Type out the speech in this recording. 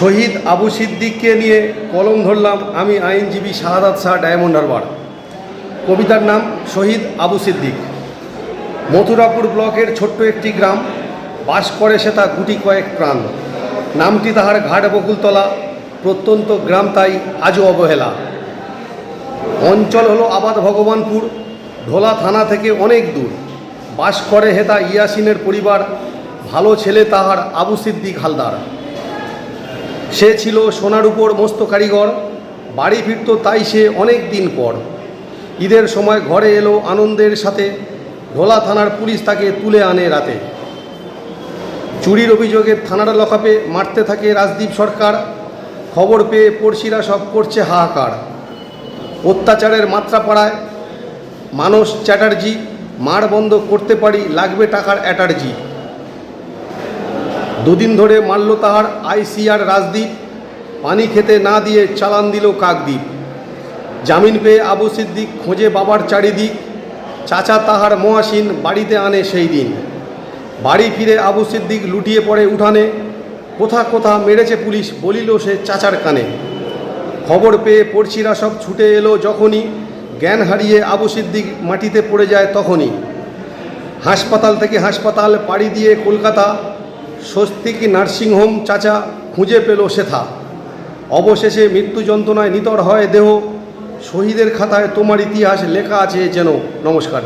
শহীদ আবু সিদ্দিককে নিয়ে কলম ধরলাম আমি আইনজীবী শাহাদাত শাহ ডায়মন্ড হারবার। কবিতার নাম শহীদ আবু সিদ্দিক। মথুরাপুর ব্লকের ছোট্ট একটি গ্রাম, বাস করে সে তা গুটি কয়েক প্রাণ। নামটি তাহার ঘাট বকুলতলা, প্রত্যন্ত গ্রাম তাই আজও অবহেলা। অঞ্চল হলো আবাদ ভগবানপুর, ঢোলা থানা থেকে অনেক দূর। বাস করে হেতা ইয়াসিনের পরিবার, ভালো ছেলে তাহার আবু সিদ্দিক হালদার। সে ছিল সোনার উপর মস্ত কারিগর, বাড়ি ফিরত তাই সে অনেক দিন পর। ঈদের সময় ঘরে এলো আনন্দের সাথে, ঢোলা থানার পুলিশ তাকে তুলে আনে রাতে। চুরির অভিযোগে থানার লকআপে মারতে থাকে রাজদীপ সরকার। খবর পেয়ে পড়শিরা সব করছে হাহাকার। অত্যাচারের মাত্রা পাড়ায় মানস চ্যাটার্জি, মার বন্ধ করতে পারি লাগবে টাকার অ্যাটার্জি। দুদিন ধরে মারল তাহার আইসিআর রাজদীপ, পানি খেতে না দিয়ে চালান দিল কাকদ্বীপ। জামিন পেয়ে আবু সিদ্দিক খোঁজে বাবার চারিদিক, চাচা তাহার মহাসিন বাড়িতে আনে সেই দিন। বাড়ি ফিরে আবু সিদ্দিক লুটিয়ে পড়ে উঠানে, কোথা কোথা মেরেছে পুলিশ বলিল সে চাচার কানে। খবর পেয়ে পড়শিরা সব ছুটে এলো যখনই, জ্ঞান হারিয়ে আবু সিদ্দিক মাটিতে পড়ে যায় তখনই। হাসপাতাল থেকে হাসপাতাল পাড়ি দিয়ে কলকাতা, স্বস্তিক নার্সিংহোম চাচা খুঁজে পেল সেথা। অবশেষে মৃত্যু যন্ত্রণায় নিতর হয় দেহ, শহীদের খাতায় তোমার ইতিহাস লেখা আছে যেন। নমস্কার।